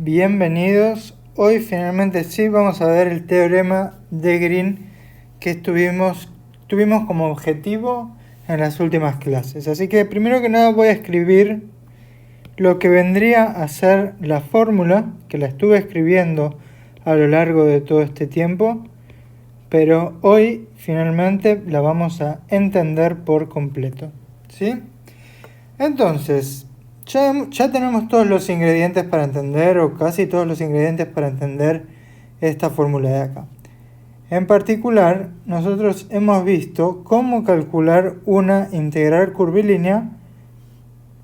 Bienvenidos. Hoy finalmente sí vamos a ver el teorema de Green que tuvimos como objetivo en las últimas clases. Así que primero que nada voy a escribir lo que vendría a ser la fórmula, que la estuve escribiendo a lo largo de todo este tiempo, pero hoy finalmente la vamos a entender por completo. ¿Sí? Entonces, ya tenemos todos los ingredientes para entender, o casi todos los ingredientes para entender esta fórmula de acá. En particular, nosotros hemos visto cómo calcular una integral curvilínea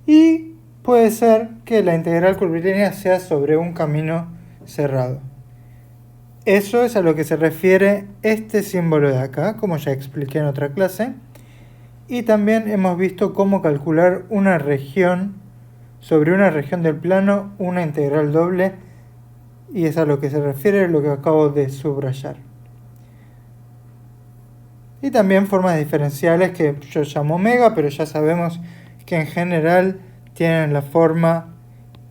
y puede ser que la integral curvilínea sea sobre un camino cerrado. Eso es a lo que se refiere este símbolo de acá, como ya expliqué en otra clase. Y también hemos visto cómo calcular una región, sobre una región del plano, una integral doble, y es a lo que se refiere lo que acabo de subrayar. Y también formas diferenciales que yo llamo omega, pero ya sabemos que en general tienen la forma,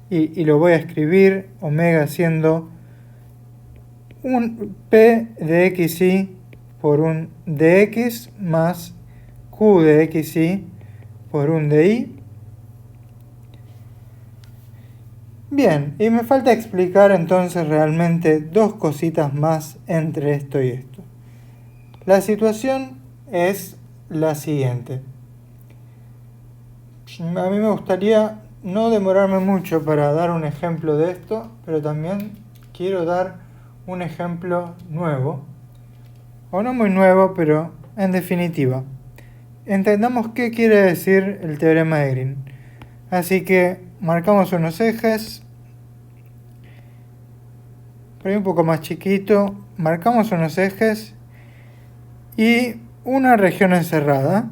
y lo voy a escribir, omega siendo un p de xy por un dx más q de xy por un dy. Bien, y me falta explicar entonces realmente dos cositas más entre esto y esto. La situación es la siguiente. A mí me gustaría no demorarme mucho para dar un ejemplo de esto, pero también quiero dar un ejemplo nuevo, o no muy nuevo, pero en definitiva. Entendamos qué quiere decir el teorema de Green. Así que marcamos unos ejes, por ahí un poco más chiquito, marcamos unos ejes y una región encerrada.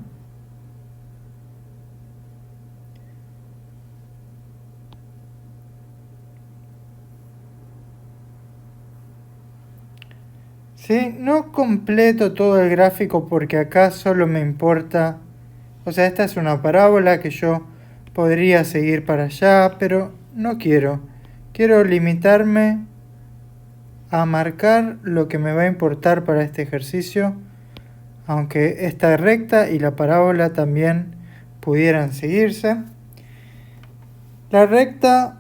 ¿Sí? No completo todo el gráfico porque acá solo me importa, o sea, esta es una parábola que yo podría seguir para allá, pero no quiero. Quiero limitarme a marcar lo que me va a importar para este ejercicio, aunque esta recta y la parábola también pudieran seguirse. La recta,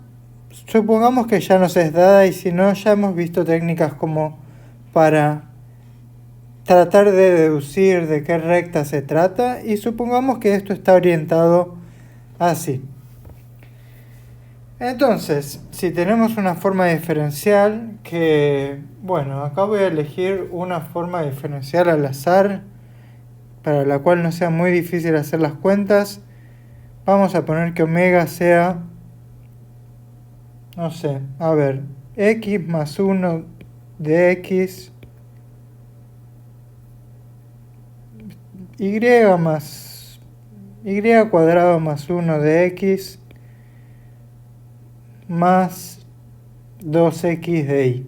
supongamos que ya nos es dada, y si no, ya hemos visto técnicas como para tratar de deducir de qué recta se trata, y supongamos que esto está orientado así. Entonces, si tenemos una forma diferencial que, bueno, acá voy a elegir una forma diferencial al azar, para la cual no sea muy difícil hacer las cuentas. Vamos a poner que omega sea, no sé, a ver, x más 1 de x, y más y cuadrado más 1 de x más 2x de y.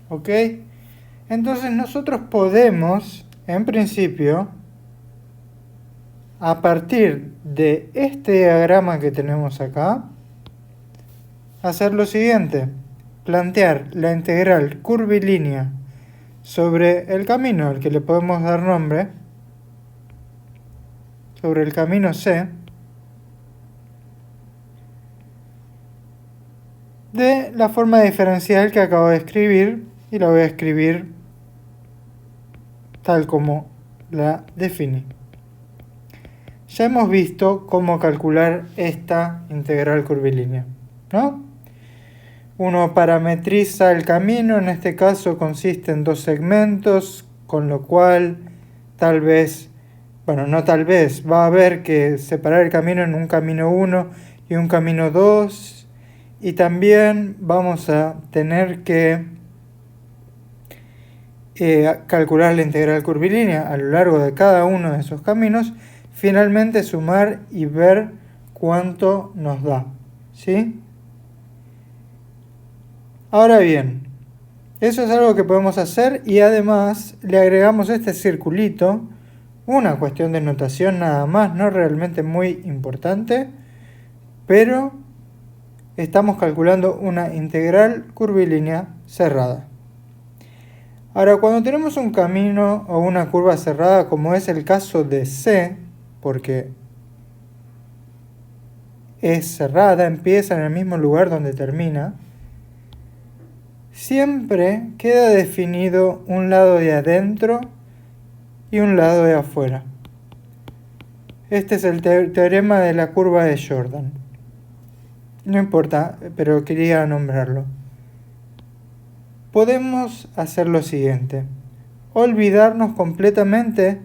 ¿Ok? Entonces nosotros podemos, en principio, a partir de este diagrama que tenemos acá, hacer lo siguiente: plantear la integral curvilínea sobre el camino al que le podemos dar nombre, sobre el camino C, de la forma diferencial que acabo de escribir, y la voy a escribir tal como la definí. Ya hemos visto cómo calcular esta integral curvilínea, ¿no? Uno parametriza el camino, en este caso consiste en dos segmentos, con lo cual tal vez, bueno, no tal vez, va a haber que separar el camino en un camino 1 y un camino 2, y también vamos a tener que calcular la integral curvilínea a lo largo de cada uno de esos caminos, finalmente sumar y ver cuánto nos da, ¿sí? Ahora bien, eso es algo que podemos hacer, y además le agregamos este circulito, una cuestión de notación nada más, no realmente muy importante, pero estamos calculando una integral curvilínea cerrada. Ahora, cuando tenemos un camino o una curva cerrada, como es el caso de C, porque es cerrada, empieza en el mismo lugar donde termina, siempre queda definido un lado de adentro y un lado de afuera. Este es el teorema de la curva de Jordan. No importa, pero quería nombrarlo. Podemos hacer lo siguiente: olvidarnos completamente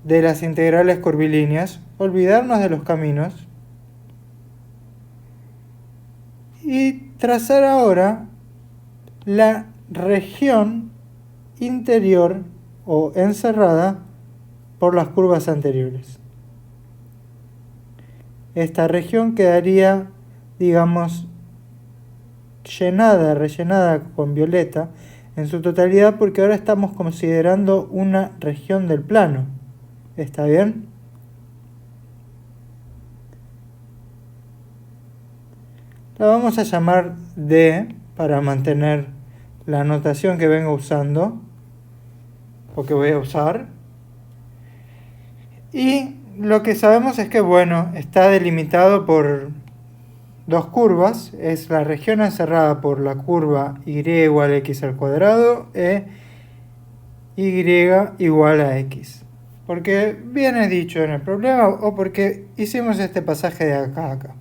de las integrales curvilíneas, olvidarnos de los caminos y trazar ahora la región interior o encerrada por las curvas anteriores. Esta región quedaría, digamos, rellenada con violeta en su totalidad, porque ahora estamos considerando una región del plano. ¿Está bien? La vamos a llamar D para mantener la notación que vengo usando o que voy a usar. Y lo que sabemos es que, bueno, está delimitado por dos curvas. Es la región encerrada por la curva y igual a x al cuadrado e y igual a x. Porque viene dicho en el problema o porque hicimos este pasaje de acá a acá.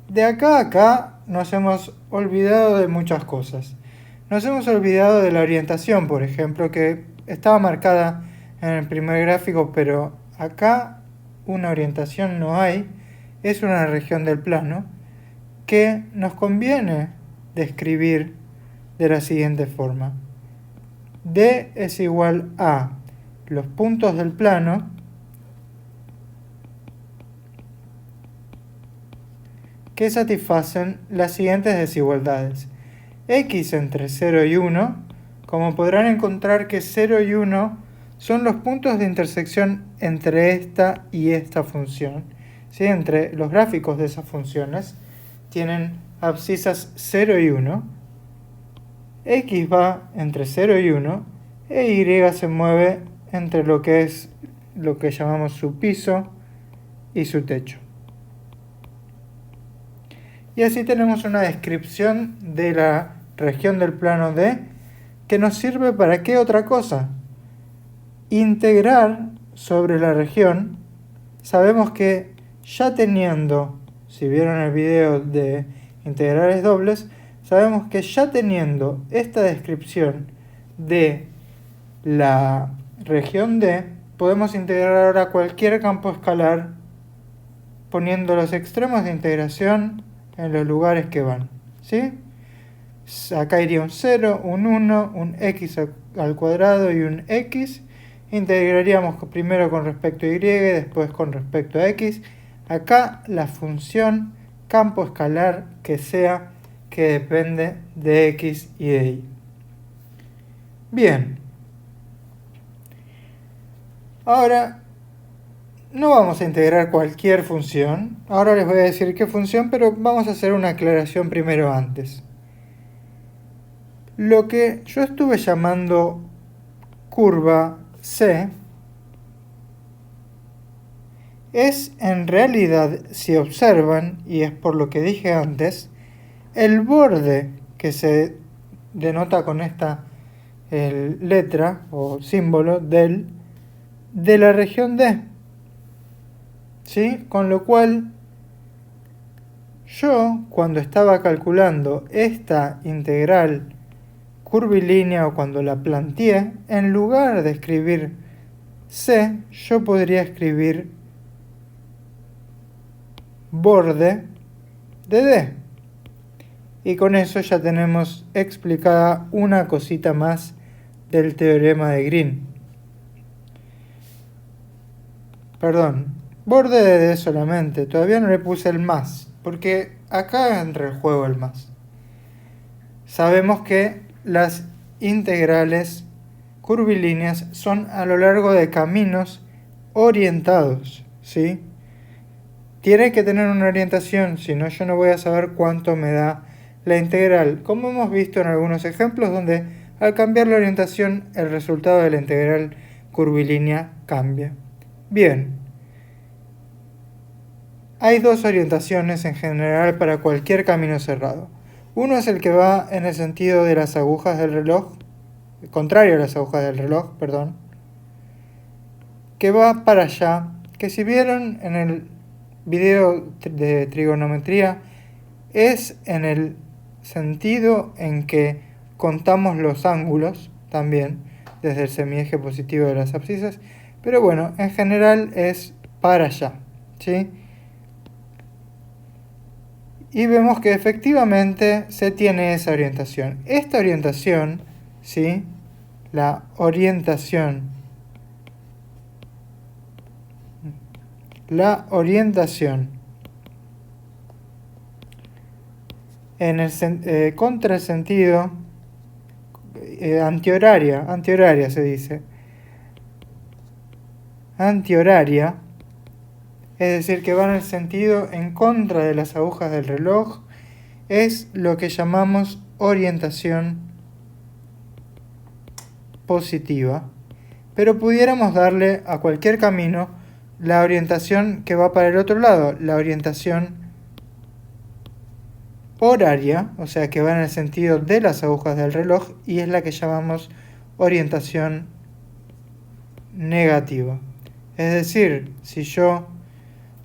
De acá a acá nos hemos olvidado de muchas cosas. Nos hemos olvidado de la orientación, por ejemplo, que estaba marcada en el primer gráfico, pero acá una orientación no hay. Es una región del plano que nos conviene describir de la siguiente forma. D es igual a los puntos del plano que satisfacen las siguientes desigualdades. X entre 0 y 1, como podrán encontrar que 0 y 1 son los puntos de intersección entre esta y esta función. ¿Sí? Entre los gráficos de esas funciones tienen abscisas 0 y 1. X va entre 0 y 1 e Y se mueve entre lo que llamamos su piso y su techo. Y así tenemos una descripción de la región del plano D que nos sirve para qué otra cosa. Integrar sobre la región. Sabemos que ya teniendo, si vieron el video de integrales dobles, sabemos que ya teniendo esta descripción de la región D, podemos integrar ahora cualquier campo escalar poniendo los extremos de integración en los lugares que van. ¿Sí? Acá iría un 0, un 1, un x al cuadrado y un x. Integraríamos primero con respecto a y, después con respecto a x. Acá la función campo escalar que sea que depende de x y de y. Bien. Ahora no vamos a integrar cualquier función. Ahora les voy a decir qué función, pero vamos a hacer una aclaración primero antes. Lo que yo estuve llamando curva C es en realidad, si observan, y es por lo que dije antes, el borde que se denota con esta letra o símbolo de la región D. ¿Sí? Con lo cual, yo cuando estaba calculando esta integral curvilínea o cuando la planteé, en lugar de escribir C, yo podría escribir borde de D. Y con eso ya tenemos explicada una cosita más del teorema de Green. Perdón, borde de D solamente, todavía no le puse el más, porque acá entra el juego el más. Sabemos que las integrales curvilíneas son a lo largo de caminos orientados, ¿sí? tiene que tener una orientación, si no yo no voy a saber cuánto me da la integral, como hemos visto en algunos ejemplos donde al cambiar la orientación el resultado de la integral curvilínea cambia. Bien, hay dos orientaciones en general para cualquier camino cerrado. Uno es el que va en el sentido de las agujas del reloj, contrario a las agujas del reloj, perdón, que va para allá, que si vieron en el video de trigonometría, es en el sentido en que contamos los ángulos también, desde el semieje positivo de las abscisas, pero bueno, en general es para allá, ¿sí? Y vemos que efectivamente se tiene esa orientación. Esta orientación, ¿sí? La orientación en el contrasentido antihoraria se dice, antihoraria, es decir, que va en el sentido en contra de las agujas del reloj, es lo que llamamos orientación positiva, pero pudiéramos darle a cualquier camino la orientación que va para el otro lado, la orientación horaria, o sea que va en el sentido de las agujas del reloj, y es la que llamamos orientación negativa. Es decir, si yo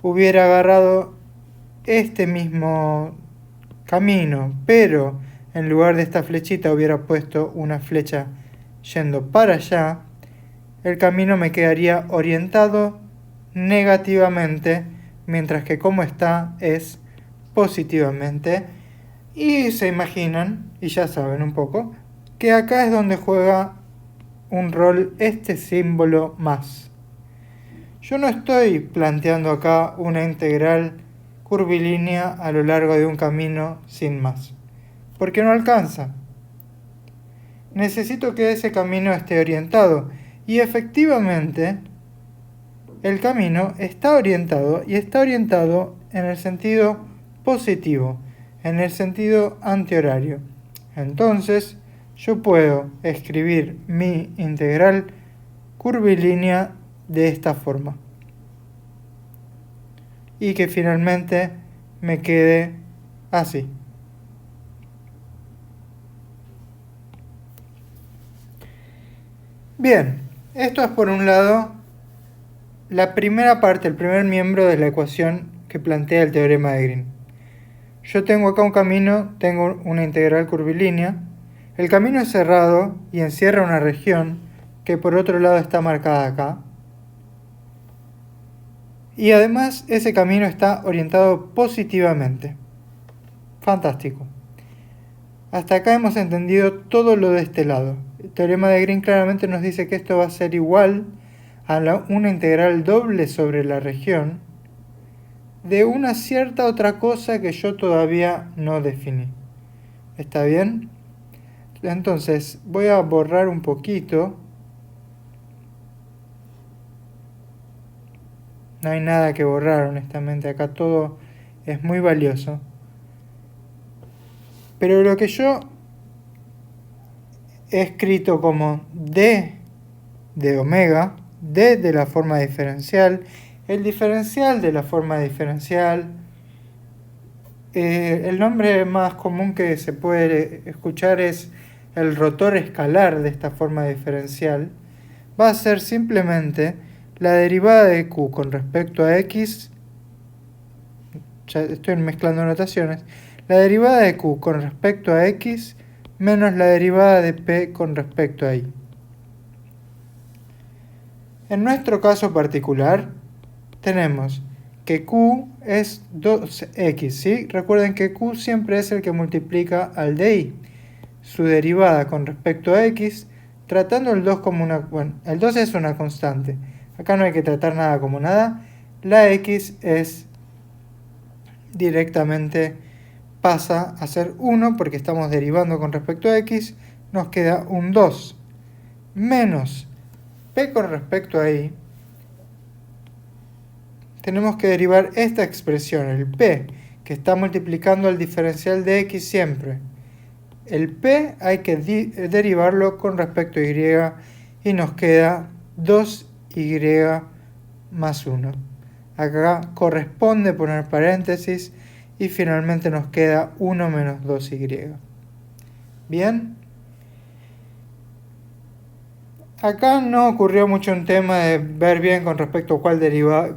hubiera agarrado este mismo camino, pero en lugar de esta flechita hubiera puesto una flecha yendo para allá, el camino me quedaría orientado negativamente, mientras que como está es positivamente. Y se imaginan, y ya saben un poco, que acá es donde juega un rol este símbolo más. Yo no estoy planteando acá una integral curvilínea a lo largo de un camino sin más, porque no alcanza. Necesito que ese camino esté orientado, y efectivamente el camino está orientado, y está orientado en el sentido positivo, en el sentido antihorario. Entonces yo puedo escribir mi integral curvilínea de esta forma y que finalmente me quede así. Bien, esto es por un lado la primera parte, el primer miembro de la ecuación que plantea el teorema de Green. Yo tengo acá un camino, tengo una integral curvilínea. El camino es cerrado y encierra una región que por otro lado está marcada acá. Y además ese camino está orientado positivamente. Fantástico. Hasta acá hemos entendido todo lo de este lado. El teorema de Green claramente nos dice que esto va a ser igual a una integral doble sobre la región de una cierta otra cosa que yo todavía no definí. ¿Está bien? Entonces voy a borrar un poquito. No hay nada que borrar, honestamente. Acá todo es muy valioso. Pero lo que yo he escrito como d de omega, d de la forma diferencial, el diferencial de la forma diferencial, el nombre más común que se puede escuchar es el rotor escalar de esta forma diferencial, va a ser simplemente la derivada de q con respecto a x, ya estoy mezclando notaciones, la derivada de q con respecto a x menos la derivada de p con respecto a y. En nuestro caso particular, tenemos que q es 2x, ¿sí? Recuerden que q siempre es el que multiplica al de y. Su derivada con respecto a x, tratando el 2 como una... Bueno, el 2 es una constante. Acá no hay que tratar nada como nada. La x es directamente pasa a ser 1 porque estamos derivando con respecto a x. Nos queda un 2 menos p con respecto a y. tenemos que derivar esta expresión, el p, que está multiplicando el diferencial de x siempre. El p hay que derivarlo con respecto a y y nos queda 2y más 1. Acá corresponde poner paréntesis y finalmente nos queda 1 menos 2y. Bien. Acá no ocurrió mucho un tema de ver bien con respecto a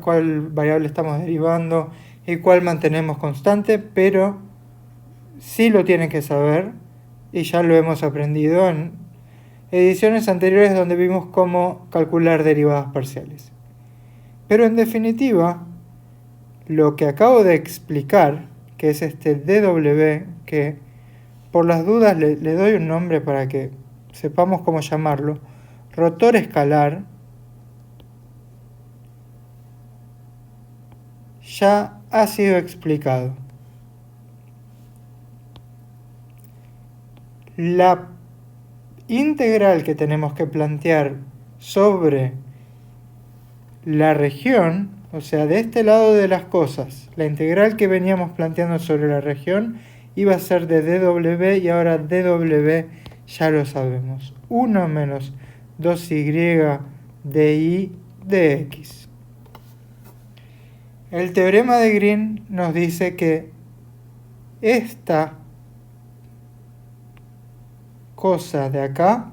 cuál variable estamos derivando y cuál mantenemos constante, pero sí lo tienen que saber y ya lo hemos aprendido en ediciones anteriores donde vimos cómo calcular derivadas parciales. Pero en definitiva, lo que acabo de explicar, que es este dw, que por las dudas le doy un nombre para que sepamos cómo llamarlo, rotor escalar, ya ha sido explicado. La integral que tenemos que plantear sobre la región, o sea, de este lado de las cosas, la integral que veníamos planteando sobre la región iba a ser de dw y ahora dw ya lo sabemos. 1 menos 2y de x. El teorema de Green nos dice que esta cosa de acá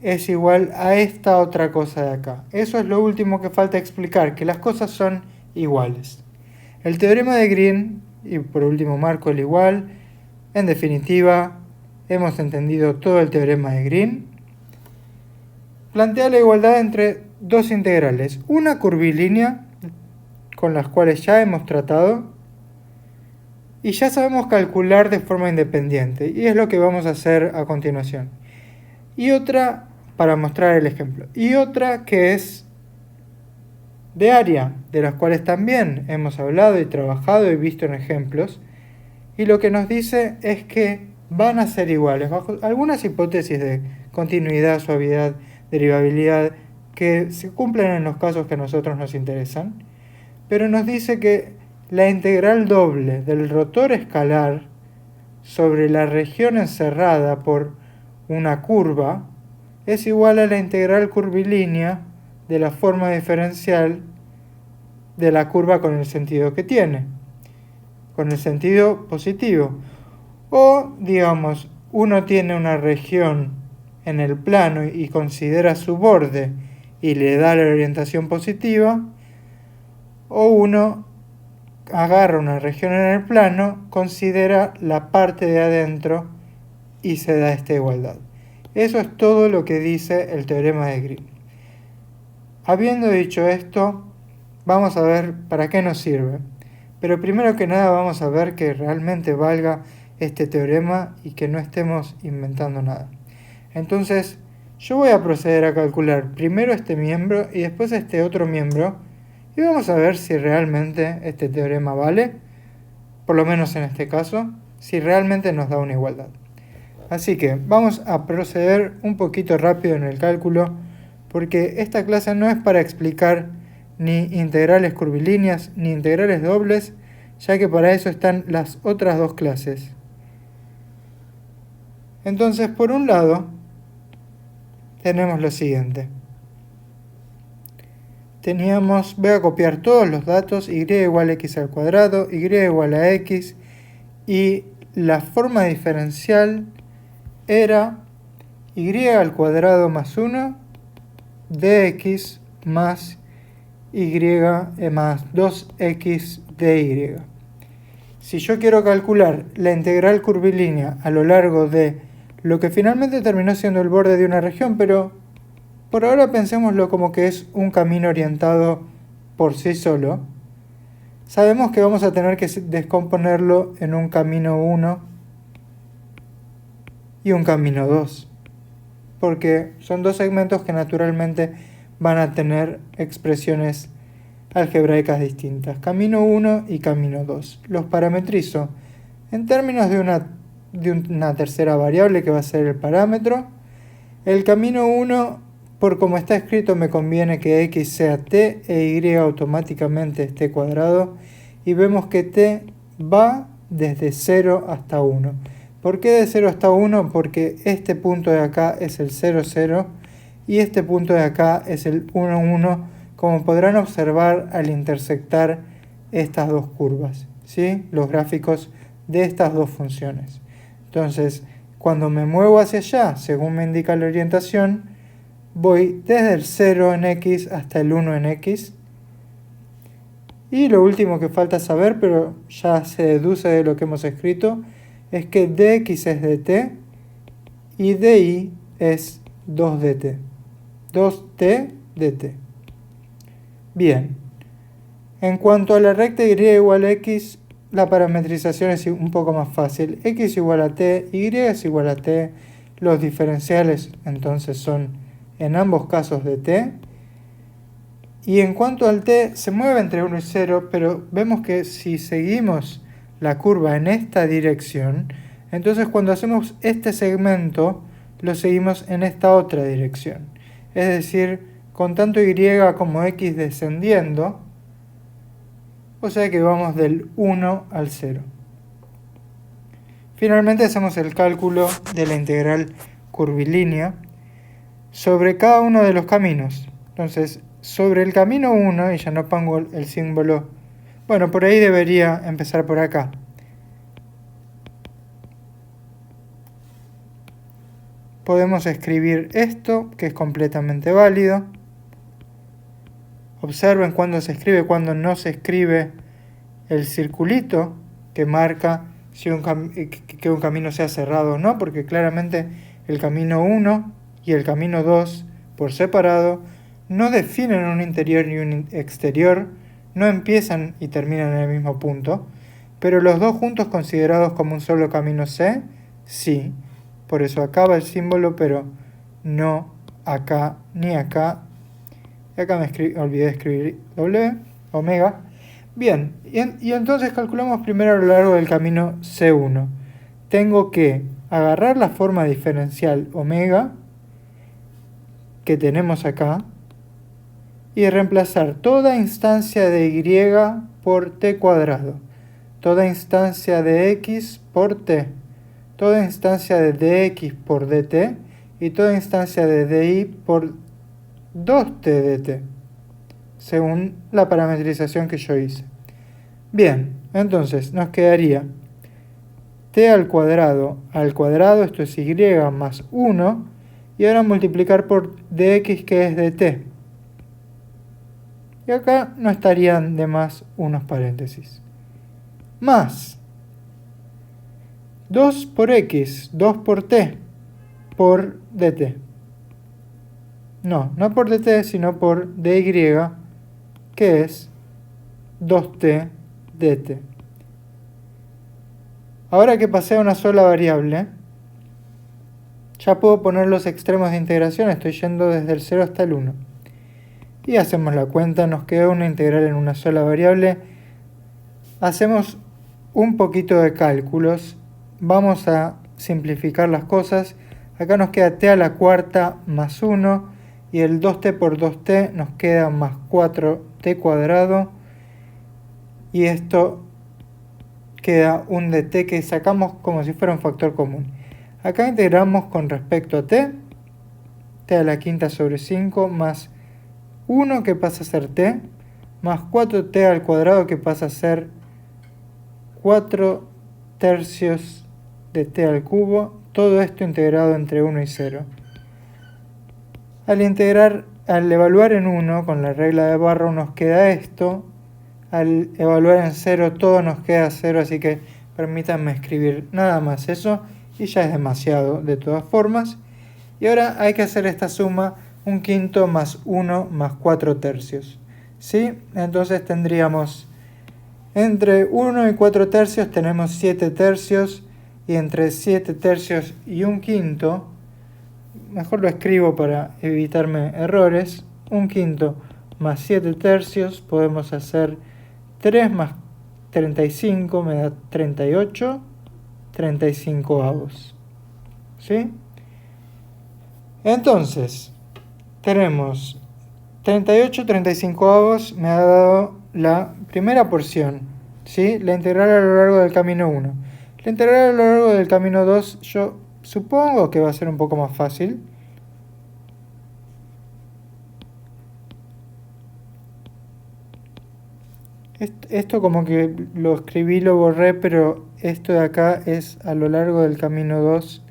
es igual a esta otra cosa de acá. Eso es lo último que falta explicar, que las cosas son iguales. El teorema de Green, y por último marco el igual, en definitiva, hemos entendido todo el teorema de Green. Plantea la igualdad entre dos integrales, una curvilínea, con las cuales ya hemos tratado, y ya sabemos calcular de forma independiente, y es lo que vamos a hacer a continuación. Y otra, para mostrar el ejemplo, y otra que es de área, de las cuales también hemos hablado y trabajado y visto en ejemplos, y lo que nos dice es que van a ser iguales, bajo algunas hipótesis de continuidad, suavidad, derivabilidad, que se cumplen en los casos que a nosotros nos interesan, pero nos dice que la integral doble del rotor escalar sobre la región encerrada por una curva es igual a la integral curvilínea de la forma diferencial de la curva con el sentido que tiene, con el sentido positivo. O, digamos, uno tiene una región en el plano y considera su borde y le da la orientación positiva, o uno agarra una región en el plano, considera la parte de adentro y se da esta igualdad. Eso es todo lo que dice el teorema de Green. Habiendo dicho esto, vamos a ver para qué nos sirve. Pero primero que nada vamos a ver que realmente valga este teorema y que no estemos inventando nada. Entonces, yo voy a proceder a calcular primero este miembro y después este otro miembro y vamos a ver si realmente este teorema vale, por lo menos en este caso, si realmente nos da una igualdad. Así que vamos a proceder un poquito rápido en el cálculo porque esta clase no es para explicar ni integrales curvilíneas ni integrales dobles, ya que para eso están las otras dos clases. Entonces, por un lado, tenemos lo siguiente. Voy a copiar todos los datos, y igual a x al cuadrado, y igual a x, y la forma diferencial era y al cuadrado más 1 dx más y más 2x dy. Si yo quiero calcular la integral curvilínea a lo largo de lo que finalmente terminó siendo el borde de una región, pero por ahora pensémoslo como que es un camino orientado por sí solo, sabemos que vamos a tener que descomponerlo en un camino 1 y un camino 2, porque son dos segmentos que naturalmente van a tener expresiones algebraicas distintas, camino 1 y camino 2. Los parametrizo en términos de una tercera variable que va a ser el parámetro. El camino 1 por como está escrito me conviene que x sea t e y automáticamente es t cuadrado, y vemos que t va desde 0 hasta 1. ¿Por qué de 0 hasta 1? Porque este punto de acá es el 0, 0 y este punto de acá es el 1, 1, como podrán observar al intersectar estas dos curvas, ¿sí? Los gráficos de estas dos funciones. Entonces, cuando me muevo hacia allá, según me indica la orientación, voy desde el 0 en x hasta el 1 en x. Y lo último que falta saber, pero ya se deduce de lo que hemos escrito, es que dx es dt y dy es 2dt. 2t dt. Bien. En cuanto a la recta y igual a x, la parametrización es un poco más fácil. X igual a t, y es igual a t. Los diferenciales entonces son en ambos casos de t. Y en cuanto al t, se mueve entre 1 y 0, pero vemos que si seguimos la curva en esta dirección, entonces cuando hacemos este segmento, lo seguimos en esta otra dirección. Es decir, con tanto y como x descendiendo, o sea que vamos del 1 al 0. Finalmente hacemos el cálculo de la integral curvilínea sobre cada uno de los caminos. Entonces, sobre el camino 1, y ya no pongo el símbolo, bueno, por ahí debería empezar por acá. Podemos escribir esto, que es completamente válido. Observen cuando se escribe, cuando no se escribe el circulito que marca si que un camino sea cerrado o no, porque claramente el camino 1 y el camino 2 por separado no definen un interior ni un exterior, no empiezan y terminan en el mismo punto, pero los dos juntos considerados como un solo camino C, sí. Por eso acá va el símbolo, pero no acá ni acá. Y acá olvidé de escribir W, omega. Bien, y entonces calculamos primero a lo largo del camino C1. Tengo que agarrar la forma diferencial omega que tenemos acá y reemplazar toda instancia de y por t cuadrado, toda instancia de x por t, toda instancia de dx por dt y toda instancia de dy por 2t dt, según la parametrización que yo hice. Bien, entonces nos quedaría t al cuadrado, esto es y más 1, y ahora multiplicar por dx, que es dt. Y acá no estarían de más unos paréntesis. Más 2 por x, 2 por t, por dt. No por dt, sino por dy, que es 2t dt. Ahora que pasé a una sola variable, ya puedo poner los extremos de integración. Estoy yendo desde el 0 hasta el 1. Y hacemos la cuenta, nos queda una integral en una sola variable. Hacemos un poquito de cálculos. Vamos a simplificar las cosas. Acá nos queda t a la cuarta más 1. Y el 2t por 2t nos queda más 4t cuadrado. Y esto queda un dt que sacamos como si fuera un factor común. Acá integramos con respecto a t a la quinta sobre 5 más 1 que pasa a ser t, más 4t al cuadrado que pasa a ser 4 tercios de t al cubo, todo esto integrado entre 1 y 0. Al evaluar en 1 con la regla de Barrow nos queda esto, al evaluar en 0 todo nos queda 0, así que permítanme escribir nada más eso, y ya es demasiado de todas formas. Y ahora hay que hacer esta suma, 1/5 más 1 más 4 tercios. ¿Sí? Entonces tendríamos entre 1 y 4 tercios tenemos 7 tercios, y entre 7 tercios y 1/5, mejor lo escribo para evitarme errores, 1/5 más 7 tercios, podemos hacer 3 más 35, me da 38, 35 avos. ¿Sí? Entonces, tenemos 38/35 me ha dado la primera porción, ¿sí? La integral a lo largo del camino 1. La integral a lo largo del camino 2 yo supongo que va a ser un poco más fácil. Esto como que lo escribí, lo borré, pero esto de acá es a lo largo del camino 2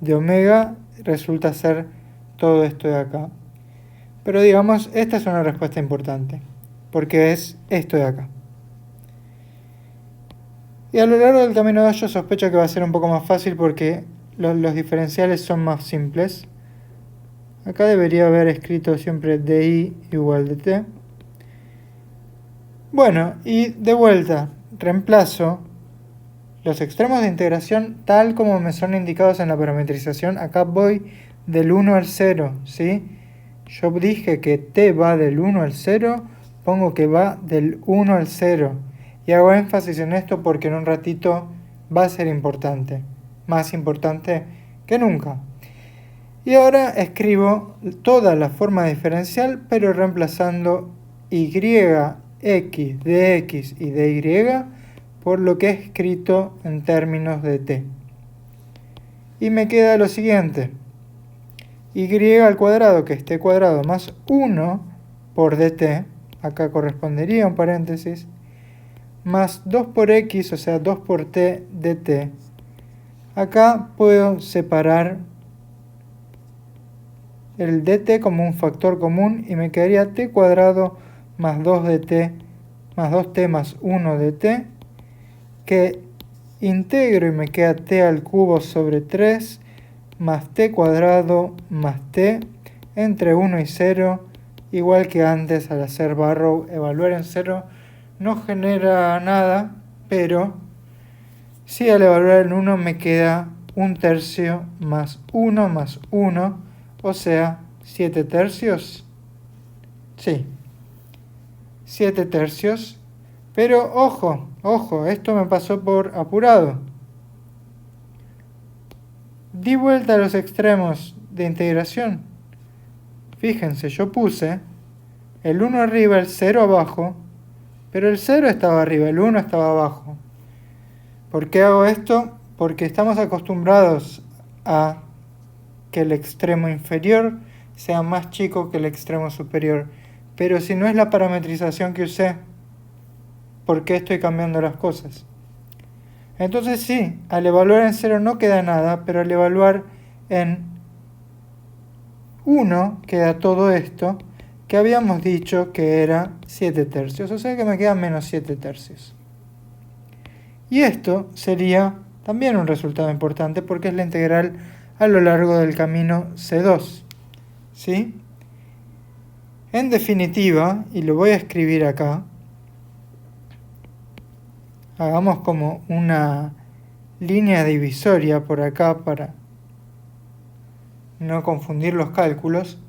de omega, resulta ser todo esto de acá. Pero digamos, esta es una respuesta importante, porque es esto de acá. Y a lo largo del camino 2 yo sospecho que va a ser un poco más fácil porque los diferenciales son más simples. Acá debería haber escrito siempre di igual de t. Bueno, y de vuelta, reemplazo los extremos de integración tal como me son indicados en la parametrización. Acá voy del 1 al 0, ¿sí? Yo dije que t va del 1 al 0, pongo que va del 1 al 0. Y hago énfasis en esto porque en un ratito va a ser importante, más importante que nunca. Y ahora escribo toda la forma diferencial, pero reemplazando y, x, de x y de y por lo que he escrito en términos de t. Y me queda lo siguiente. Y al cuadrado, que es t cuadrado más 1 por dt, acá correspondería un paréntesis, más 2 por x, o sea 2 por t dt. Acá puedo separar el dt como un factor común y me quedaría t cuadrado más 2 dt más 2t más 1 dt, que integro y me queda t al cubo sobre 3 más t cuadrado más t entre 1 y 0, igual que antes al hacer Barrow. Evaluar en 0 no genera nada, pero si al evaluar en 1 me queda 1/3 más 1 más 1, o sea, 7/3. Sí, 7/3. Pero ojo, esto me pasó por apurado. Di vuelta a los extremos de integración. Fíjense, yo puse el 1 arriba, el 0 abajo, pero el 0 estaba arriba, el 1 estaba abajo. ¿Por qué hago esto? Porque estamos acostumbrados a que el extremo inferior sea más chico que el extremo superior. Pero si no es la parametrización que usé, ¿por qué estoy cambiando las cosas? Entonces sí, al evaluar en 0 no queda nada, pero al evaluar en 1 queda todo esto, que habíamos dicho que era 7/3, o sea que me quedan menos 7/3. Y esto sería también un resultado importante porque es la integral a lo largo del camino C2. ¿Sí? En definitiva, y lo voy a escribir acá, hagamos como una línea divisoria por acá para no confundir los cálculos.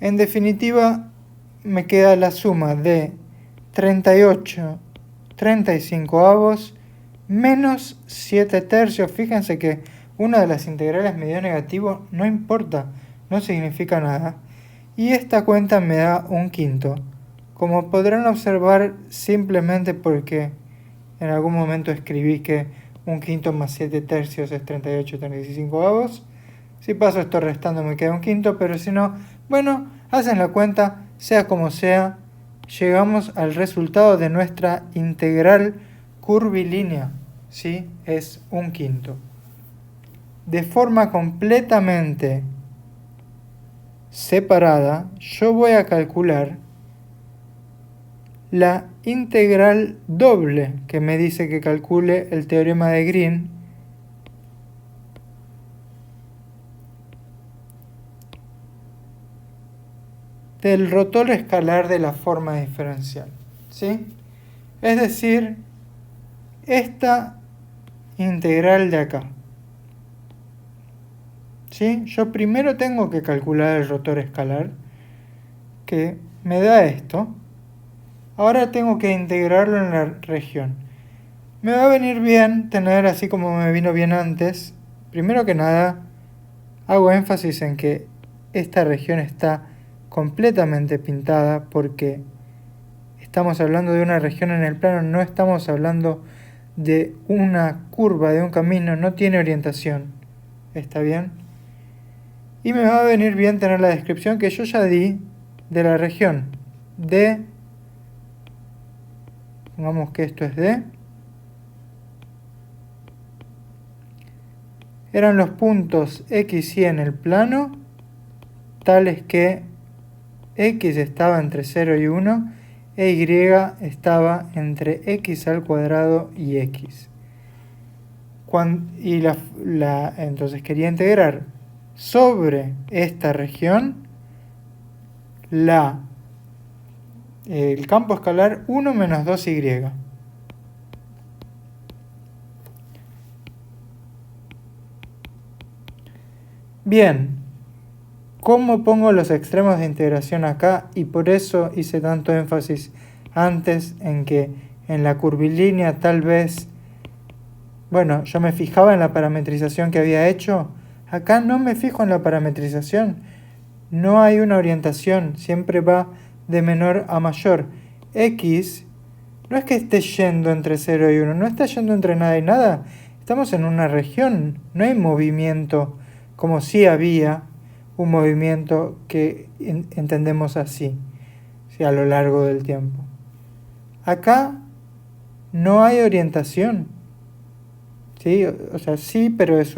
En definitiva, me queda la suma de 38/35 menos 7/3. Fíjense que una de las integrales me dio negativo, no importa, no significa nada. Y esta cuenta me da 1/5. Como podrán observar, simplemente porque en algún momento escribí que 1/5 más 7/3 es 38/35. Si paso esto restando me queda 1/5, pero si no, bueno, hacen la cuenta, sea como sea, llegamos al resultado de nuestra integral curvilínea, ¿sí? Es 1/5. De forma completamente separada, yo voy a calcular la integral doble que me dice que calcule el teorema de Green, del rotor escalar de la forma diferencial, ¿sí? Es decir, esta integral de acá, ¿sí? Yo primero tengo que calcular el rotor escalar, que me da esto. Ahora tengo que integrarlo en la región. Me va a venir bien tener, así como me vino bien antes, primero que nada, hago énfasis en que esta región está completamente pintada porque estamos hablando de una región en el plano, no estamos hablando de una curva, de un camino, no tiene orientación. ¿Está bien? Y me va a venir bien tener la descripción que yo ya di de la región D. Pongamos que esto es D. Eran los puntos X y en el plano, tales que X estaba entre 0 y 1 e Y estaba entre X al cuadrado y X. Entonces quería integrar sobre esta región el campo escalar 1 menos 2Y. Bien, ¿cómo pongo los extremos de integración acá? Y por eso hice tanto énfasis antes en que en la curvilínea tal vez, bueno, yo me fijaba en la parametrización que había hecho. Acá no me fijo en la parametrización. No hay una orientación, siempre va de menor a mayor. X no es que esté yendo entre 0 y 1, no está yendo entre nada y nada. Estamos en una región, no hay movimiento como si había un movimiento que entendemos así, ¿sí? A lo largo del tiempo. Acá no hay orientación, ¿sí? O sea, sí, pero es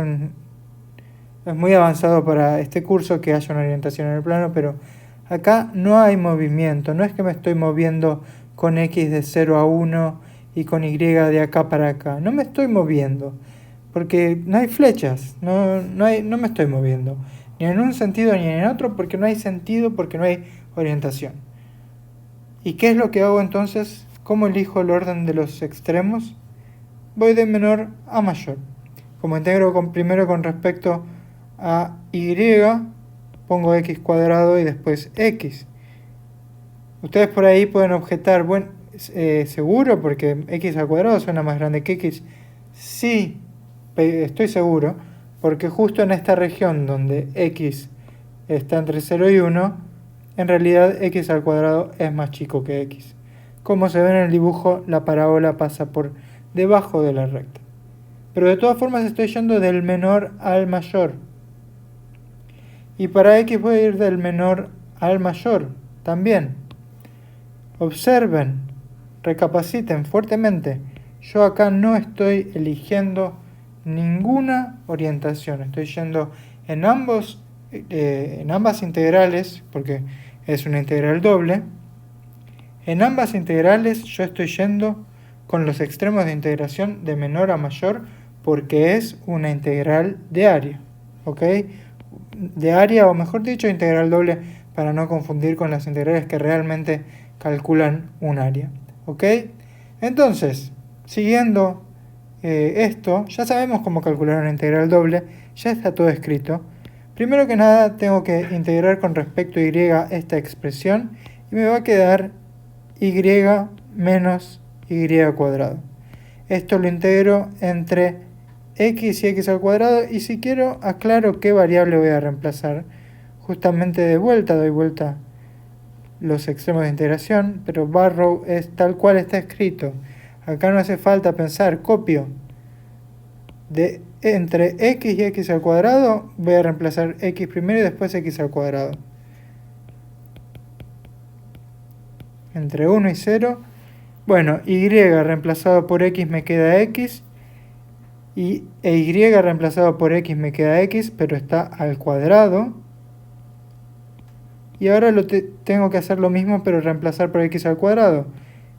muy avanzado para este curso que haya una orientación en el plano, pero acá no hay movimiento, no es que me estoy moviendo con X de 0 a 1 y con Y de acá para acá, no me estoy moviendo, porque no hay flechas, no me estoy moviendo, ni en un sentido ni en otro, porque no hay sentido, porque no hay orientación. ¿Y qué es lo que hago entonces? ¿Cómo elijo el orden de los extremos? Voy de menor a mayor. Como integro primero con respecto a Y, pongo X cuadrado y después X. Ustedes por ahí pueden objetar, bueno, ¿seguro? Porque X al cuadrado suena más grande que X. Sí, estoy seguro, porque justo en esta región donde X está entre 0 y 1, en realidad X al cuadrado es más chico que X. Como se ve en el dibujo, la parábola pasa por debajo de la recta. Pero de todas formas estoy yendo del menor al mayor. Y para X voy a ir del menor al mayor también. Observen, recapaciten fuertemente. Yo acá no estoy eligiendo ninguna orientación. Estoy yendo en ambas integrales, porque es una integral doble. En ambas integrales yo estoy yendo con los extremos de integración de menor a mayor, porque es una integral de área. ¿Ok? De área, o mejor dicho, integral doble, para no confundir con las integrales que realmente calculan un área. ¿Ok? Entonces, siguiendo esto, ya sabemos cómo calcular una integral doble, ya está todo escrito. Primero que nada, tengo que integrar con respecto a y esta expresión y me va a quedar y menos y cuadrado. Esto lo integro entre x y x al cuadrado, y si quiero aclaro qué variable voy a reemplazar. Justamente de vuelta doy vuelta los extremos de integración, pero Barrow es tal cual está escrito. Acá no hace falta pensar, copio de entre x y x al cuadrado, voy a reemplazar x primero y después x al cuadrado. Entre 1 y 0. Bueno, y reemplazado por x me queda x, y y reemplazado por x me queda x, pero está al cuadrado. Y ahora tengo que hacer lo mismo, pero reemplazar por x al cuadrado.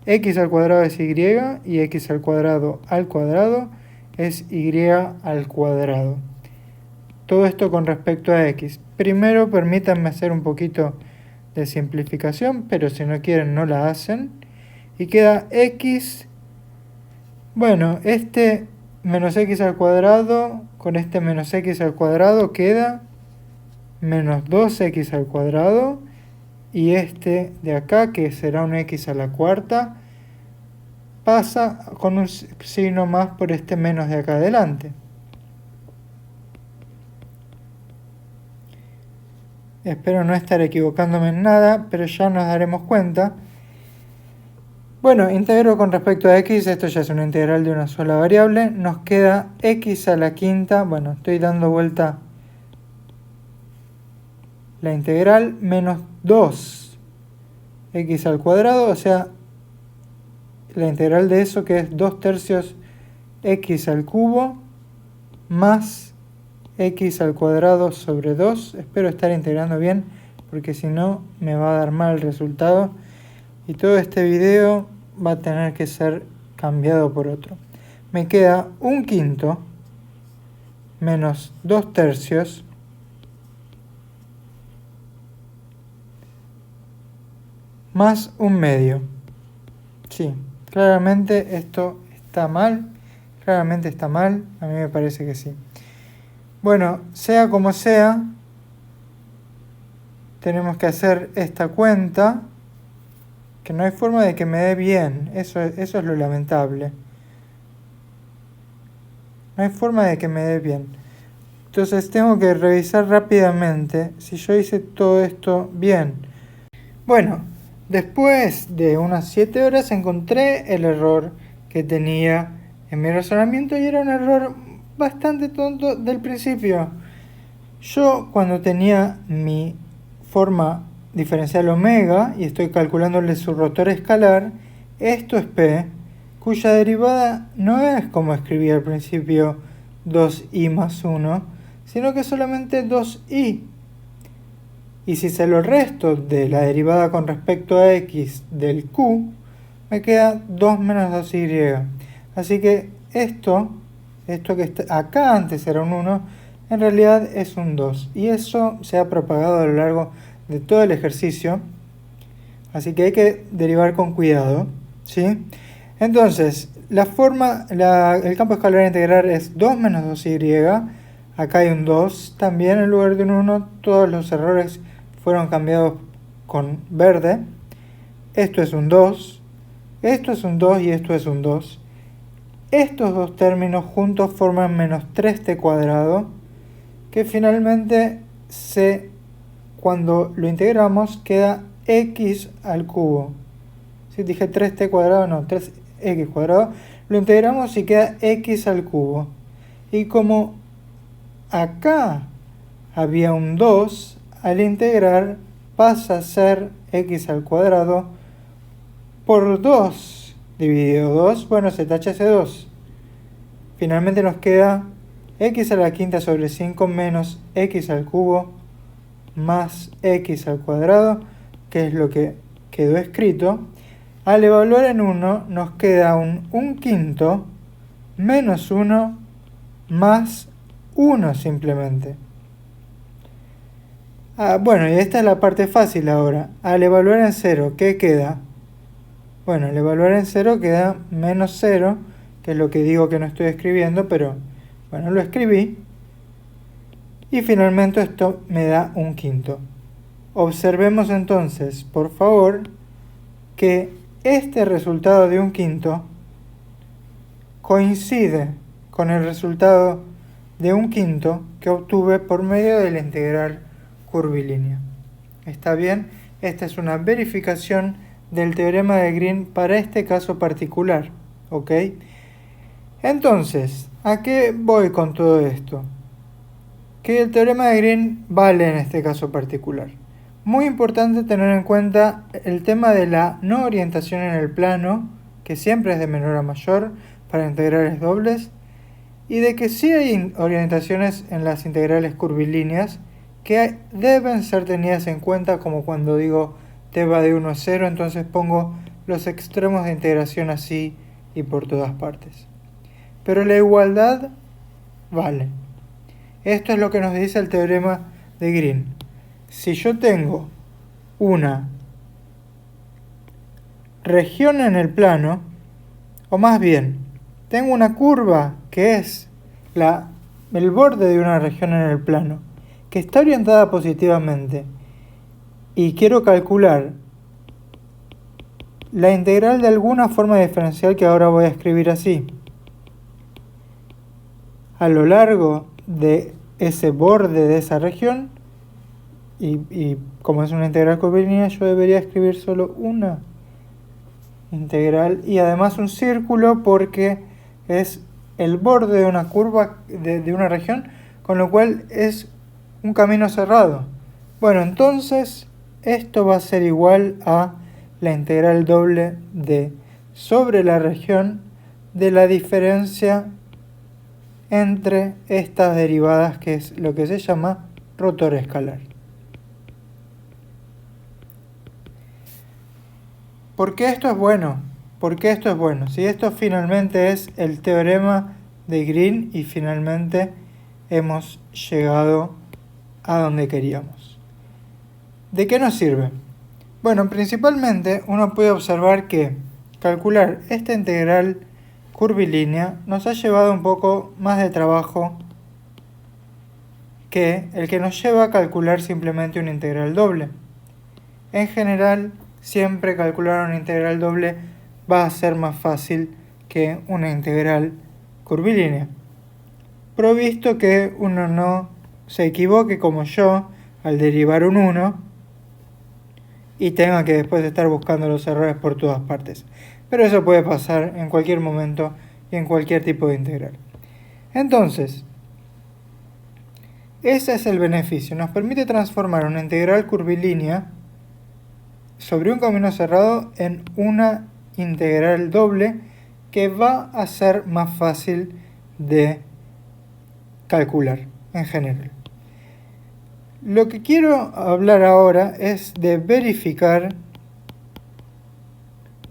X al cuadrado es y x al cuadrado es y al cuadrado. Todo esto con respecto a x. Primero permítanme hacer un poquito de simplificación, pero si no quieren no la hacen. Y queda x, bueno, este menos x al cuadrado con este menos x al cuadrado queda menos 2x al cuadrado, y este de acá, que será un x a la cuarta, pasa con un signo más por este menos de acá adelante. Espero no estar equivocándome en nada, pero ya nos daremos cuenta. Bueno, integro con respecto a x, esto ya es una integral de una sola variable. Nos queda x a la quinta, bueno, estoy dando vuelta la integral, menos 2 x al cuadrado, o sea, la integral de eso que es 2 tercios x al cubo más x al cuadrado sobre 2. Espero estar integrando bien, porque si no me va a dar mal el resultado. Y todo este video va a tener que ser cambiado por otro. Me queda 1/5 menos 2 tercios más 1/2. Sí, claramente esto está mal. Claramente está mal. A mí me parece que sí. Bueno, sea como sea, tenemos que hacer esta cuenta, que no hay forma de que me dé bien. Eso es lo lamentable. No hay forma de que me dé bien. Entonces tengo que revisar rápidamente si yo hice todo esto bien. Bueno, después de unas 7 horas encontré el error que tenía en mi razonamiento y era un error bastante tonto del principio. Yo cuando tenía mi forma diferencial omega y estoy calculándole su rotor escalar, esto es p, cuya derivada no es como escribí al principio 2i más 1, sino que solamente 2i. Y si se lo resto de la derivada con respecto a x del q, me queda 2 menos 2y. Así que esto que está acá antes era un 1, en realidad es un 2. Y eso se ha propagado a lo largo de todo el ejercicio. Así que hay que derivar con cuidado, ¿sí? Entonces, el campo escalar integral es 2 menos 2y. Acá hay un 2 también en lugar de un 1. Todos los errores fueron cambiados con verde. Esto es un 2. Esto es un 2 y esto es un 2. Estos dos términos juntos forman menos 3t cuadrado, que finalmente cuando lo integramos queda x al cubo. Si dije 3t cuadrado, no, 3x cuadrado. Lo integramos y queda x al cubo. Y como acá había un 2, al integrar pasa a ser x al cuadrado por 2 dividido 2, bueno, se tacha ese 2. Finalmente nos queda x a la quinta sobre 5 menos x al cubo más x al cuadrado, que es lo que quedó escrito. Al evaluar en 1 nos queda un 1/5 menos 1 más 1 simplemente. Bueno, y esta es la parte fácil ahora. Al evaluar en 0, ¿qué queda? Bueno, al evaluar en 0 queda menos 0, que es lo que digo que no estoy escribiendo, pero bueno, lo escribí. Y finalmente esto me da 1/5. Observemos entonces, por favor, que este resultado de 1/5 coincide con el resultado de 1/5 que obtuve por medio de la integral curvilínea. ¿Está bien? Esta es una verificación del teorema de Green para este caso particular. ¿Ok? Entonces, ¿a qué voy con todo esto? Que el teorema de Green vale en este caso particular. Muy importante tener en cuenta el tema de la no orientación en el plano, que siempre es de menor a mayor para integrales dobles, y de que sí hay orientaciones en las integrales curvilíneas que deben ser tenidas en cuenta, como cuando digo t va de 1 a 0, entonces pongo los extremos de integración así y por todas partes. Pero la igualdad vale. Esto es lo que nos dice el teorema de Green. Si yo tengo una región en el plano, o más bien, tengo una curva que es el borde de una región en el plano, que está orientada positivamente, y quiero calcular la integral de alguna forma diferencial que ahora voy a escribir así. A lo largo de ese borde de esa región, y como es una integral curvilínea, yo debería escribir solo una integral y además un círculo porque es el borde de una curva de una región, con lo cual es un camino cerrado. Bueno, entonces esto va a ser igual a la integral doble de sobre la región de la diferencia entre estas derivadas, que es lo que se llama rotor escalar. ¿Por qué esto es bueno? ¿Por qué esto es bueno? Si esto finalmente es el teorema de Green y finalmente hemos llegado a donde queríamos. ¿De qué nos sirve? Bueno, principalmente uno puede observar que calcular esta integral curvilínea nos ha llevado un poco más de trabajo que el que nos lleva a calcular simplemente una integral doble. En general, siempre calcular una integral doble va a ser más fácil que una integral curvilínea, provisto que uno no se equivoque como yo al derivar un 1 y tenga que después estar buscando los errores por todas partes. Pero eso puede pasar en cualquier momento y en cualquier tipo de integral. Entonces, ese es el beneficio. Nos permite transformar una integral curvilínea sobre un camino cerrado en una integral doble que va a ser más fácil de calcular en general. Lo que quiero hablar ahora es de verificar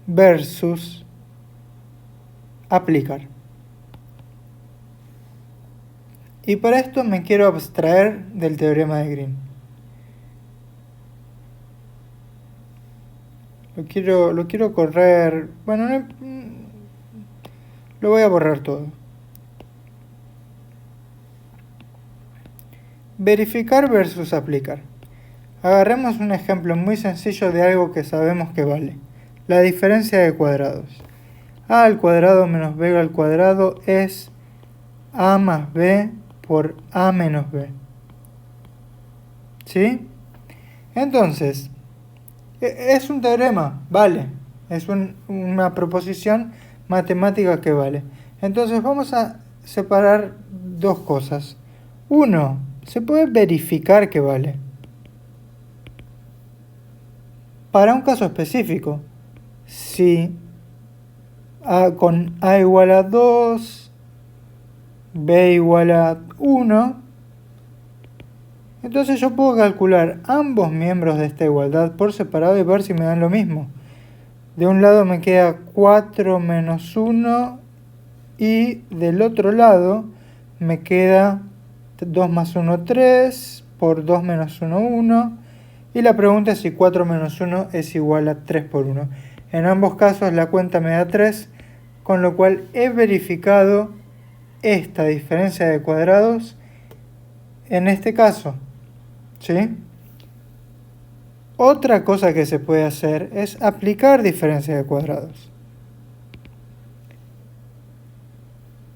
versus aplicar. Y para esto me quiero abstraer del teorema de Green. Lo quiero correr. Bueno, lo voy a borrar todo. Verificar versus aplicar. Agarremos un ejemplo muy sencillo de algo que sabemos que vale. La diferencia de cuadrados. A al cuadrado menos b al cuadrado es a más b por a menos b. ¿Sí? Entonces, es un teorema, vale. Es una proposición matemática que vale. Entonces vamos a separar dos cosas. Uno, se puede verificar que vale. Para un caso específico, si con a igual a 2, b igual a 1, entonces yo puedo calcular ambos miembros de esta igualdad por separado y ver si me dan lo mismo. De un lado me queda 4 menos 1 y del otro lado me queda 2 más 1, 3, por 2 menos 1, 1. Y la pregunta es si 4 menos 1 es igual a 3 por 1. En ambos casos la cuenta me da 3, con lo cual he verificado esta diferencia de cuadrados en este caso. ¿Sí? Otra cosa que se puede hacer es aplicar diferencia de cuadrados.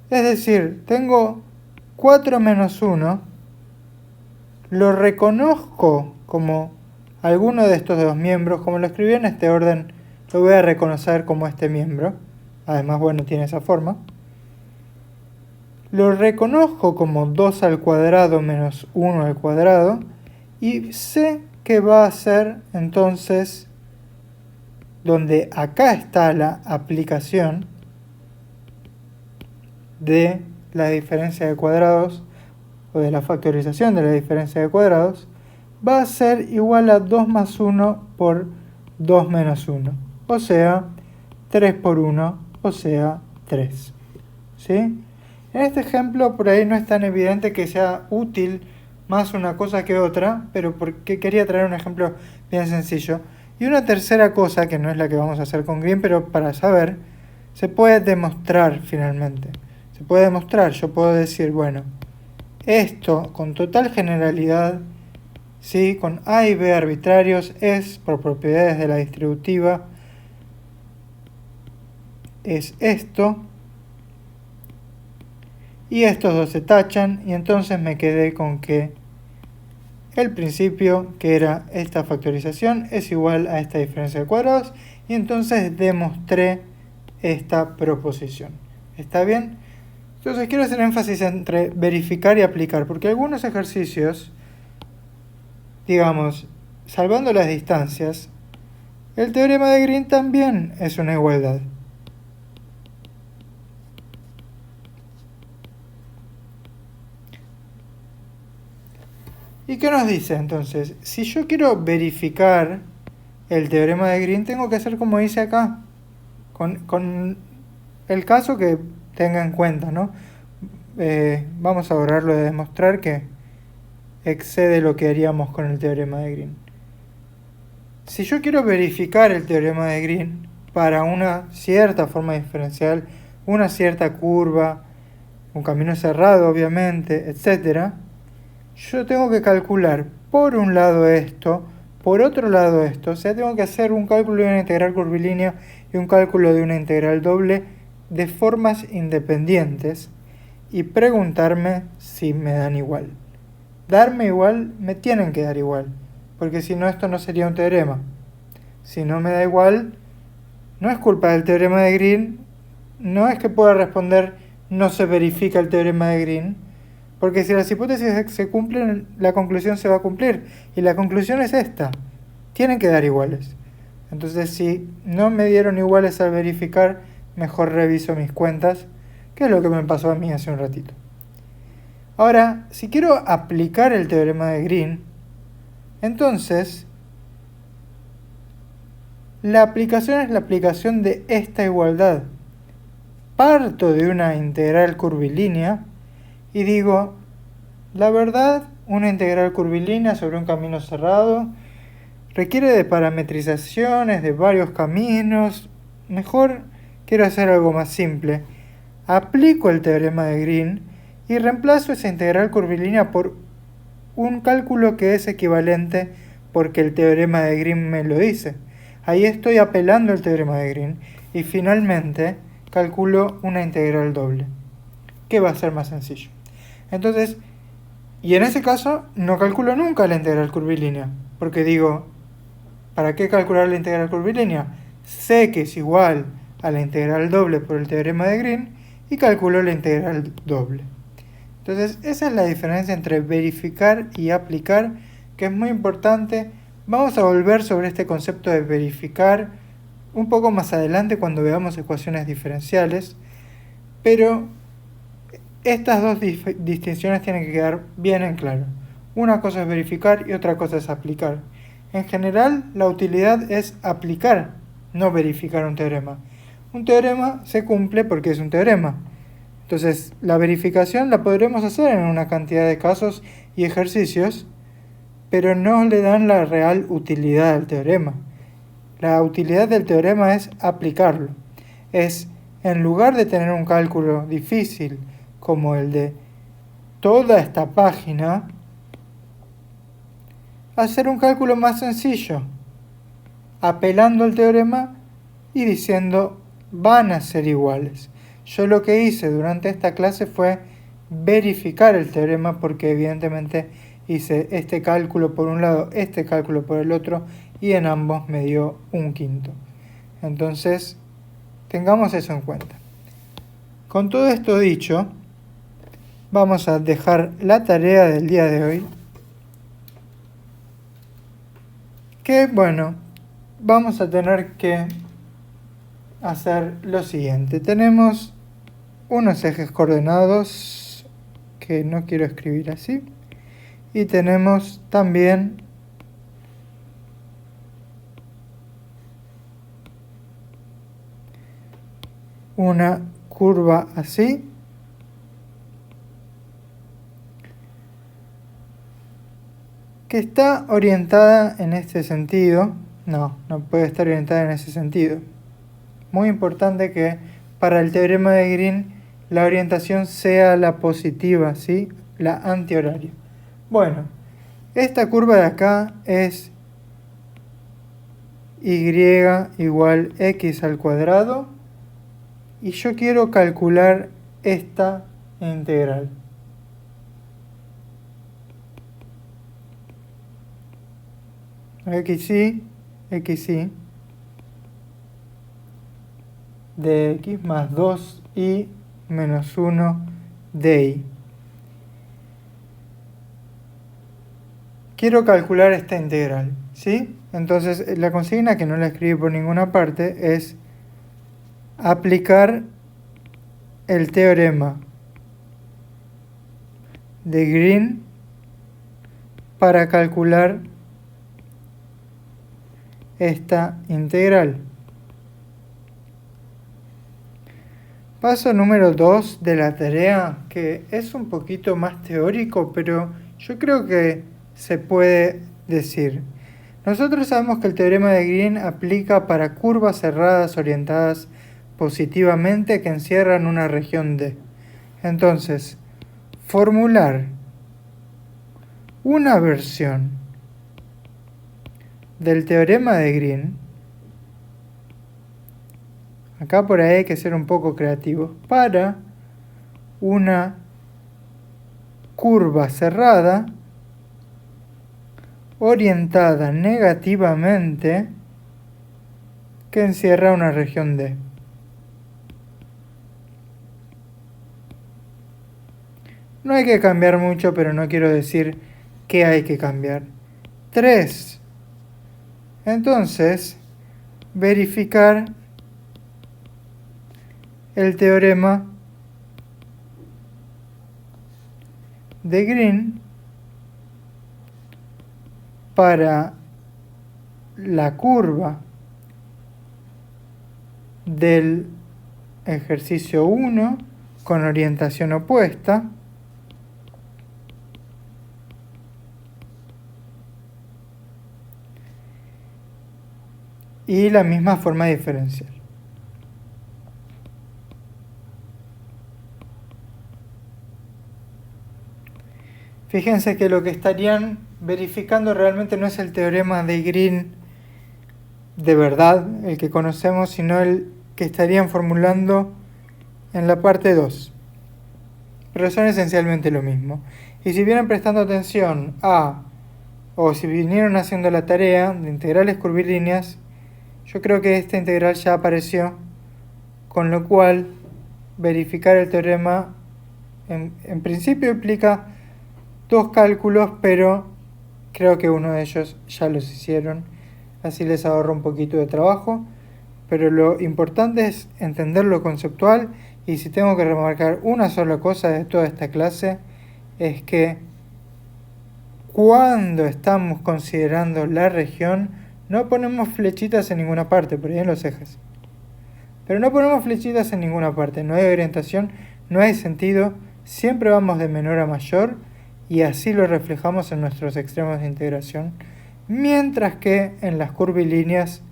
Es decir, tengo 4 menos 1, lo reconozco como alguno de estos dos miembros, como lo escribí en este orden, lo voy a reconocer como este miembro. Además, bueno, tiene esa forma. Lo reconozco como 2 al cuadrado menos 1 al cuadrado y sé que va a ser entonces donde acá está la aplicación de la diferencia de cuadrados o de la factorización de la diferencia de cuadrados, va a ser igual a 2 más 1 por 2 menos 1, o sea, 3 por 1, o sea, 3. ¿Sí? En este ejemplo por ahí no es tan evidente que sea útil más una cosa que otra, pero porque quería traer un ejemplo bien sencillo. Y una tercera cosa, que no es la que vamos a hacer con Green, pero para saber, se puede demostrar finalmente. Se puede demostrar, yo puedo decir, bueno, esto con total generalidad, ¿sí? Con A y B arbitrarios, es por propiedades de la distributiva, es esto, y estos dos se tachan, y entonces me quedé con que el principio, que era esta factorización, es igual a esta diferencia de cuadrados, y entonces demostré esta proposición. ¿Está bien? Entonces quiero hacer énfasis entre verificar y aplicar, porque algunos ejercicios, digamos, salvando las distancias, el teorema de Green también es una igualdad. ¿Y qué nos dice entonces? Si yo quiero verificar el teorema de Green, tengo que hacer como hice acá, con el caso que tenga en cuenta, ¿no? Vamos a borrarlo de demostrar que excede lo que haríamos con el teorema de Green. Si yo quiero verificar el teorema de Green para una cierta forma diferencial, una cierta curva, un camino cerrado obviamente, etc., yo tengo que calcular por un lado esto, por otro lado esto, o sea, tengo que hacer un cálculo de una integral curvilínea y un cálculo de una integral doble de formas independientes y preguntarme si me dan igual. Darme igual, me tienen que dar igual, porque si no esto no sería un teorema. Si no me da igual, no es culpa del teorema de Green, no es que pueda responder no se verifica el teorema de Green, porque si las hipótesis se cumplen, la conclusión se va a cumplir. Y la conclusión es esta. Tienen que dar iguales. Entonces, si no me dieron iguales al verificar, mejor reviso mis cuentas, que es lo que me pasó a mí hace un ratito. Ahora, si quiero aplicar el teorema de Green, entonces, la aplicación es la aplicación de esta igualdad. Parto de una integral curvilínea y digo, la verdad, una integral curvilínea sobre un camino cerrado requiere de parametrizaciones de varios caminos. Mejor quiero hacer algo más simple. Aplico el teorema de Green y reemplazo esa integral curvilínea por un cálculo que es equivalente porque el teorema de Green me lo dice. Ahí estoy apelando al teorema de Green y finalmente calculo una integral doble, que va a ser más sencillo. Entonces, y en ese caso no calculo nunca la integral curvilínea, porque digo, ¿para qué calcular la integral curvilínea? Sé que es igual a la integral doble por el teorema de Green y calculo la integral doble. Entonces, esa es la diferencia entre verificar y aplicar, que es muy importante. Vamos a volver sobre este concepto de verificar un poco más adelante cuando veamos ecuaciones diferenciales, pero estas dos distinciones tienen que quedar bien en claro. Una cosa es verificar y otra cosa es aplicar. En general, la utilidad es aplicar, no verificar un teorema. Un teorema se cumple porque es un teorema. Entonces, la verificación la podremos hacer en una cantidad de casos y ejercicios, pero no le dan la real utilidad al teorema. La utilidad del teorema es aplicarlo. Es, en lugar de tener un cálculo difícil como el de toda esta página, hacer un cálculo más sencillo, apelando al teorema y diciendo van a ser iguales. Yo lo que hice durante esta clase fue verificar el teorema porque evidentemente hice este cálculo por un lado, este cálculo por el otro y en ambos me dio un quinto. Entonces, tengamos eso en cuenta. Con todo esto dicho, vamos a dejar la tarea del día de hoy, que bueno, vamos a tener que hacer lo siguiente. Tenemos unos ejes coordenados que no quiero escribir así, y tenemos también una curva así, que está orientada en este sentido. No puede estar orientada en ese sentido. Muy importante que para el teorema de Green la orientación sea la positiva, ¿sí? La antihoraria. Bueno, esta curva de acá es y igual x al cuadrado y yo quiero calcular esta integral. xy de x más 2y menos 1 de y. Quiero calcular esta integral, ¿sí? Entonces la consigna, que no la escribí por ninguna parte, es aplicar el teorema de Green para calcular esta integral. Paso número 2 de la tarea, que es un poquito más teórico, pero yo creo que se puede decir. Nosotros sabemos que el teorema de Green aplica para curvas cerradas orientadas positivamente que encierran una región D. Entonces, formular una versión del teorema de Green, acá por ahí hay que ser un poco creativo, para una curva cerrada orientada negativamente que encierra una región D. No hay que cambiar mucho, pero no quiero decir qué hay que cambiar. 3. Entonces, verificar el teorema de Green para la curva del ejercicio 1 con orientación opuesta y la misma forma diferencial. Fíjense que lo que estarían verificando realmente no es el teorema de Green de verdad, el que conocemos, sino el que estarían formulando en la parte 2. Pero son esencialmente lo mismo. Y si vienen prestando atención o si vinieron haciendo la tarea de integrales curvilíneas, yo creo que esta integral ya apareció, con lo cual verificar el teorema en principio implica 2 cálculos, pero creo que uno de ellos ya los hicieron, así les ahorro un poquito de trabajo, pero lo importante es entender lo conceptual, y si tengo que remarcar una sola cosa de toda esta clase, es que cuando estamos considerando la región, no ponemos flechitas en ninguna parte, por ahí en los ejes. Pero no ponemos flechitas en ninguna parte, no hay orientación, no hay sentido, siempre vamos de menor a mayor, y así lo reflejamos en nuestros extremos de integración, mientras que en las curvilíneas,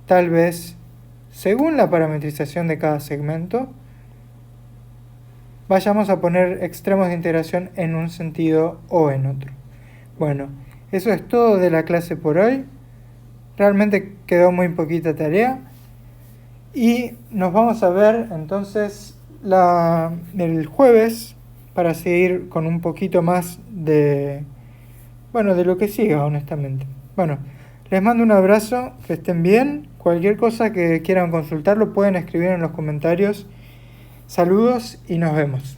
tal vez, según la parametrización de cada segmento, vayamos a poner extremos de integración en un sentido o en otro. Bueno, eso es todo de la clase por hoy. Realmente quedó muy poquita tarea. Y nos vamos a ver entonces el jueves para seguir con un poquito más de lo que siga, honestamente. Bueno, les mando un abrazo, que estén bien. Cualquier cosa que quieran consultar lo pueden escribir en los comentarios. Saludos y nos vemos.